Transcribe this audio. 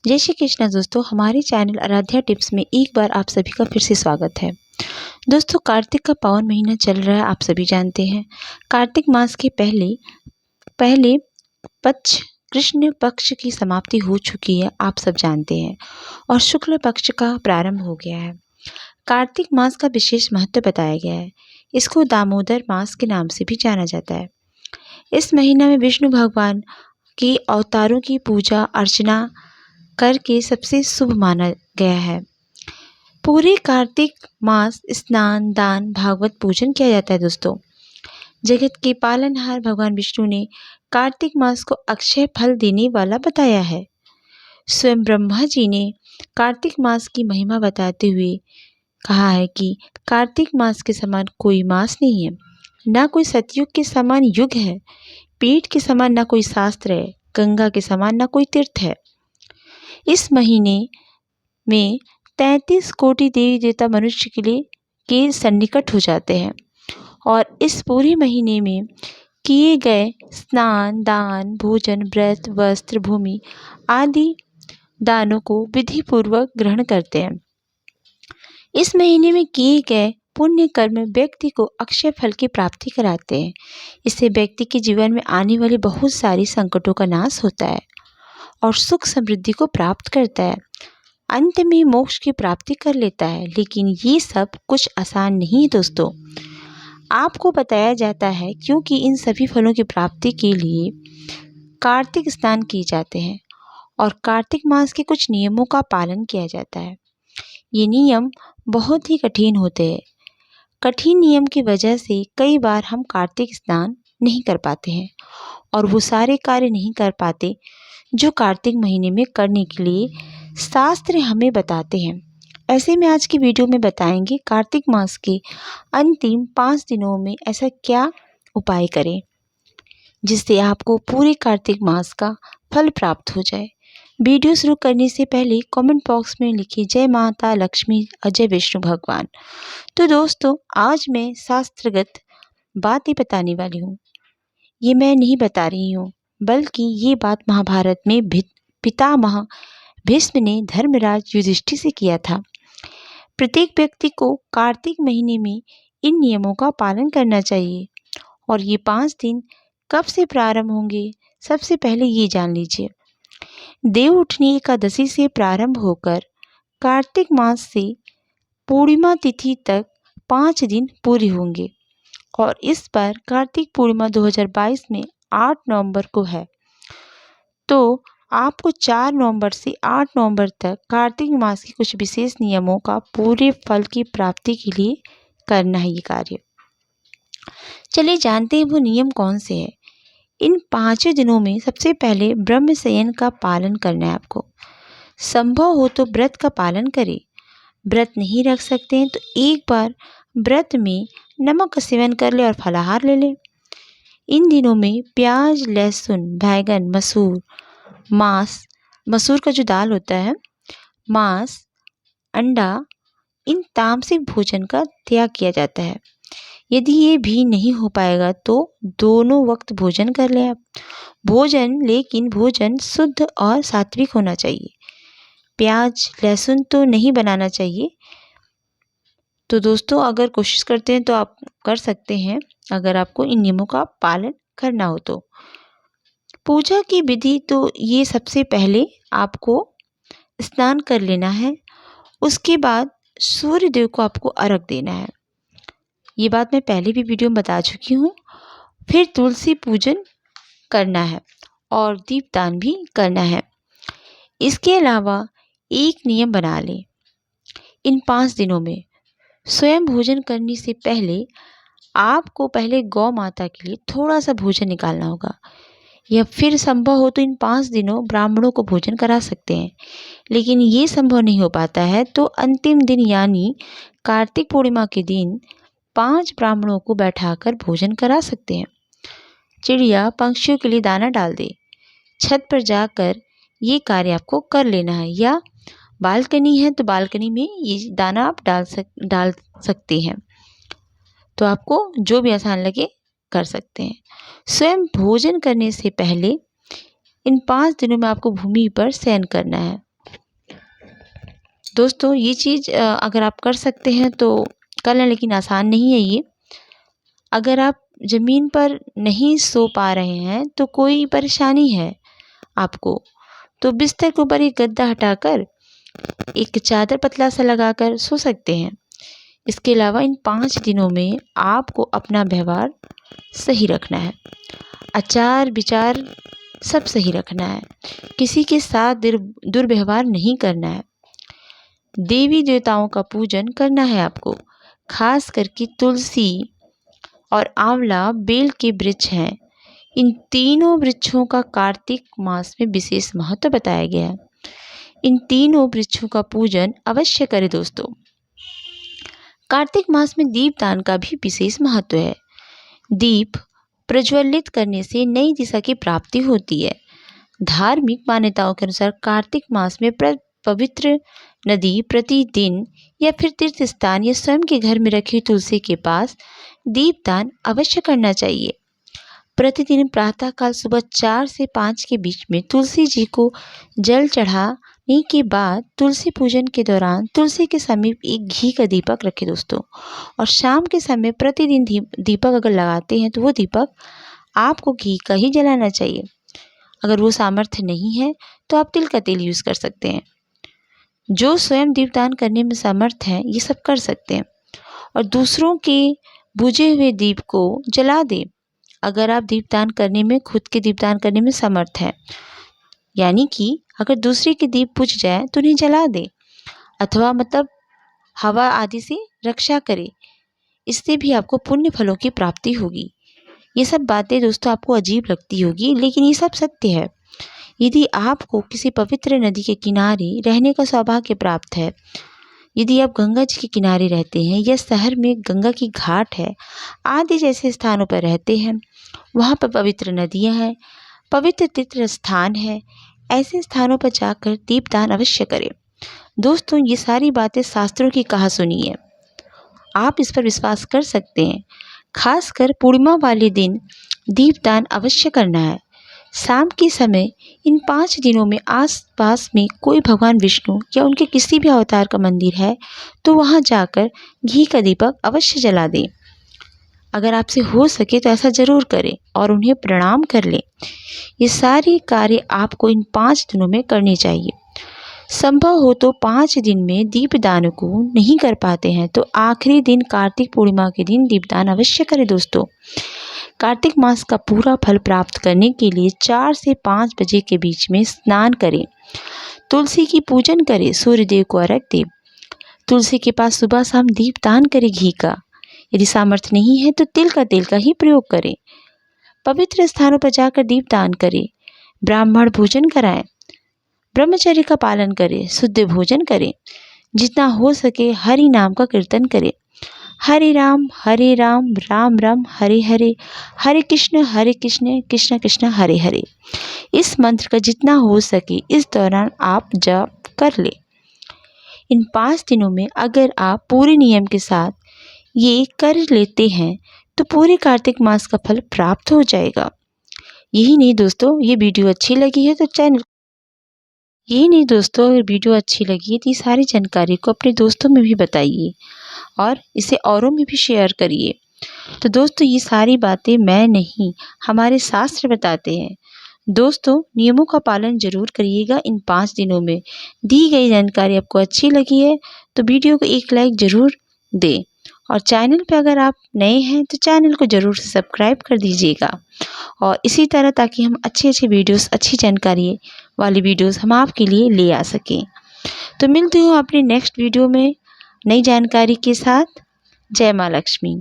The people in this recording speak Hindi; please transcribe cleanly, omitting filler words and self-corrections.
जय श्री कृष्णा दोस्तों, हमारे चैनल आराध्या टिप्स में एक बार आप सभी का फिर से स्वागत है। दोस्तों, कार्तिक का पावन महीना चल रहा है, आप सभी जानते हैं। कार्तिक मास के पहले पक्ष कृष्ण पक्ष की समाप्ति हो चुकी है, आप सब जानते हैं, और शुक्ल पक्ष का प्रारंभ हो गया है। कार्तिक मास का विशेष महत्व बताया गया है। इसको दामोदर मास के नाम से भी जाना जाता है। इस महीना में विष्णु भगवान के अवतारों की पूजा अर्चना करके सबसे शुभ माना गया है। पूरे कार्तिक मास स्नान दान भागवत पूजन किया जाता है। दोस्तों, जगत के पालनहार भगवान विष्णु ने कार्तिक मास को अक्षय फल देने वाला बताया है। स्वयं ब्रह्मा जी ने कार्तिक मास की महिमा बताते हुए कहा है कि कार्तिक मास के समान कोई मास नहीं है, ना कोई सतयुग के समान युग है, पेट के समान ना कोई शास्त्र है, गंगा के समान ना कोई तीर्थ है। इस महीने में 33 कोटि देवी देवता मनुष्य के सन्निकट हो जाते हैं और इस पूरे महीने में किए गए स्नान दान भोजन व्रत वस्त्र भूमि आदि दानों को विधि पूर्वक ग्रहण करते हैं। इस महीने में किए गए पुण्य कर्म व्यक्ति को अक्षय फल की प्राप्ति कराते हैं। इससे व्यक्ति के जीवन में आने वाली बहुत सारी संकटों का नाश होता है और सुख समृद्धि को प्राप्त करता है। अंत में मोक्ष की प्राप्ति कर लेता है। लेकिन ये सब कुछ आसान नहीं है दोस्तों। आपको बताया जाता है क्योंकि इन सभी फलों की प्राप्ति के लिए कार्तिक स्नान किए जाते हैं और कार्तिक मास के कुछ नियमों का पालन किया जाता है। ये नियम बहुत ही कठिन होते हैं। कठिन नियम की वजह से कई बार हम कार्तिक स्नान नहीं कर पाते हैं और वो सारे कार्य नहीं कर पाते जो कार्तिक महीने में करने के लिए शास्त्र हमें बताते हैं। ऐसे में आज की वीडियो में बताएंगे कार्तिक मास के अंतिम 5 दिनों में ऐसा क्या उपाय करें जिससे आपको पूरे कार्तिक मास का फल प्राप्त हो जाए। वीडियो शुरू करने से पहले कमेंट बॉक्स में लिखिए जय माता लक्ष्मी अजय विष्णु भगवान। तो दोस्तों, आज मैं शास्त्रगत बातें बताने वाली हूँ। ये मैं नहीं बता रही हूँ, बल्कि ये बात महाभारत में पितामह भीष्म ने धर्मराज युधिष्ठिर से किया था। प्रत्येक व्यक्ति को कार्तिक महीने में इन नियमों का पालन करना चाहिए। और ये 5 दिन कब से प्रारंभ होंगे, सबसे पहले ये जान लीजिए। देव उठनी एकादशी से प्रारंभ होकर कार्तिक मास से पूर्णिमा तिथि तक 5 दिन पूरे होंगे और इस बार कार्तिक पूर्णिमा 2022 में 8 नवंबर को है। तो आपको 4 नवंबर से 8 नवंबर तक कार्तिक मास के कुछ विशेष नियमों का पूरे फल की प्राप्ति के लिए करना है ये कार्य। चलिए जानते हैं वो नियम कौन से हैं। इन 5 दिनों में सबसे पहले ब्रह्म संयम का पालन करना है आपको। संभव हो तो व्रत का पालन करें। व्रत नहीं रख सकते हैं तो एक बार व्रत में नमक का सेवन कर ले और फलाहार ले लें। इन दिनों में प्याज लहसुन बैगन मांस, मसूर का जो दाल होता है, मांस अंडा, इन तामसिक भोजन का त्याग किया जाता है। यदि ये भी नहीं हो पाएगा तो दोनों वक्त भोजन कर लें आप। लेकिन भोजन शुद्ध और सात्विक होना चाहिए। प्याज लहसुन तो नहीं बनाना चाहिए। तो दोस्तों, अगर कोशिश करते हैं तो आप कर सकते हैं, अगर आपको इन नियमों का पालन करना हो तो। पूजा की विधि तो ये सबसे पहले आपको स्नान कर लेना है, उसके बाद सूर्य देव को आपको अर्घ देना है। ये बात मैं पहले भी वीडियो में बता चुकी हूँ। फिर तुलसी पूजन करना है और दीपदान भी करना है। इसके अलावा एक नियम बना लें। इन 5 दिनों में स्वयं भोजन करने से पहले आपको पहले गौ माता के लिए थोड़ा सा भोजन निकालना होगा, या फिर संभव हो तो इन 5 दिनों ब्राह्मणों को भोजन करा सकते हैं। लेकिन ये संभव नहीं हो पाता है तो अंतिम दिन यानी कार्तिक पूर्णिमा के दिन 5 ब्राह्मणों को बैठाकर भोजन करा सकते हैं। चिड़िया पंक्षियों के लिए दाना डाल दे। छत पर जाकर ये कार्य आपको कर लेना है, या बालकनी है तो बालकनी में ये दाना आप डाल सकते हैं। तो आपको जो भी आसान लगे कर सकते हैं। स्वयं भोजन करने से पहले इन 5 दिनों में आपको भूमि पर शयन करना है। दोस्तों ये चीज़ अगर आप कर सकते हैं तो कर लें, लेकिन आसान नहीं है ये। अगर आप ज़मीन पर नहीं सो पा रहे हैं तो कोई परेशानी है आपको, तो बिस्तर के ऊपर एक गद्दा हटाकर एक चादर पतला सा लगाकर सो सकते हैं। इसके अलावा इन 5 दिनों में आपको अपना व्यवहार सही रखना है, आचार विचार सब सही रखना है, किसी के साथ दुर्व्यवहार नहीं करना है, देवी देवताओं का पूजन करना है आपको। खास करके तुलसी और आंवला बेल के वृक्ष हैं। इन तीनों वृक्षों का कार्तिक मास में विशेष महत्व बताया गया है। इन तीनों वृक्षों का पूजन अवश्य करें दोस्तों। कार्तिक मास में दीपदान का भी विशेष महत्व है। दीप प्रज्वलित करने से नई दिशा की प्राप्ति होती है। धार्मिक मान्यताओं के अनुसार कार्तिक मास में पवित्र नदी, प्रतिदिन या फिर तीर्थ स्थान या स्वयं के घर में रखी तुलसी के पास दीपदान अवश्य करना चाहिए। प्रतिदिन प्रातःकाल सुबह 4 से 5 के बीच में तुलसी जी को जल चढ़ाने के बाद तुलसी पूजन के दौरान तुलसी के समीप एक घी का दीपक रखें दोस्तों। और शाम के समय प्रतिदिन दीपक अगर लगाते हैं तो वो दीपक आपको घी का ही जलाना चाहिए। अगर वो सामर्थ्य नहीं है तो आप तिल का तेल यूज़ कर सकते हैं। जो स्वयं दीपदान करने में समर्थ हैं ये सब कर सकते हैं और दूसरों के बुझे हुए दीप को जला दें। अगर आप दीपदान करने में खुद के दीपदान करने में समर्थ हैं, यानी कि अगर दूसरे के दीप बुझ जाए तो उन्हें जला दें अथवा मतलब हवा आदि से रक्षा करें। इससे भी आपको पुण्य फलों की प्राप्ति होगी। ये सब बातें दोस्तों आपको अजीब लगती होगी, लेकिन ये सब सत्य है। यदि आपको किसी पवित्र नदी के किनारे रहने का सौभाग्य प्राप्त है, यदि आप गंगा जी के किनारे रहते हैं या शहर में गंगा की घाट है आदि जैसे स्थानों पर रहते हैं, वहाँ पर पवित्र नदियाँ हैं, पवित्र तीर्थ स्थान है, ऐसे स्थानों पर जाकर दीपदान अवश्य करें। दोस्तों ये सारी बातें शास्त्रों की कहा सुनी है, आप इस पर विश्वास कर सकते हैं। खासकर पूर्णिमा वाले दिन दीपदान अवश्य करना है। शाम के समय इन 5 दिनों में आसपास में कोई भगवान विष्णु या उनके किसी भी अवतार का मंदिर है तो वहां जाकर घी का दीपक अवश्य जला दें। अगर आपसे हो सके तो ऐसा ज़रूर करें और उन्हें प्रणाम कर लें। ये सारे कार्य आपको इन 5 दिनों में करने चाहिए। संभव हो तो 5 दिन में दीपदान को नहीं कर पाते हैं तो आखिरी दिन कार्तिक पूर्णिमा के दिन दीपदान अवश्य करें दोस्तों। कार्तिक मास का पूरा फल प्राप्त करने के लिए 4 से 5 बजे के बीच में स्नान करें, तुलसी की पूजन करें, सूर्यदेव को अर्घ्य दें, तुलसी के पास सुबह शाम दीपदान करें घी का। यदि सामर्थ्य नहीं है तो तिल का ही प्रयोग करें। पवित्र स्थानों पर जाकर दीपदान करें, ब्राह्मण भोजन कराएं, ब्रह्मचर्य का पालन करें, शुद्ध भोजन करें, जितना हो सके हरि नाम का कीर्तन करें। हरे राम राम राम हरे हरे, हरे कृष्ण कृष्ण कृष्ण हरे हरे। इस मंत्र का जितना हो सके इस दौरान आप जप कर ले। इन 5 दिनों में अगर आप पूरे नियम के साथ ये कर लेते हैं तो पूरे कार्तिक मास का फल प्राप्त हो जाएगा। यही नहीं दोस्तों, ये वीडियो अच्छी लगी है तो अगर वीडियो अच्छी लगी है तो ये सारी जानकारी को अपने दोस्तों में भी बताइए और इसे औरों में भी शेयर करिए। तो दोस्तों ये सारी बातें मैं नहीं, हमारे शास्त्र बताते हैं। दोस्तों नियमों का पालन जरूर करिएगा इन 5 दिनों में। दी गई जानकारी आपको अच्छी लगी है तो वीडियो को एक लाइक ज़रूर दें और चैनल पे अगर आप नए हैं तो चैनल को ज़रूर सब्सक्राइब कर दीजिएगा। और इसी तरह ताकि हम अच्छे वीडियोस, अच्छी जानकारी वाली वीडियोस हम आपके लिए ले आ सकें। तो मिलती हूँ अपने नेक्स्ट वीडियो में नई जानकारी के साथ। जय माँ लक्ष्मी।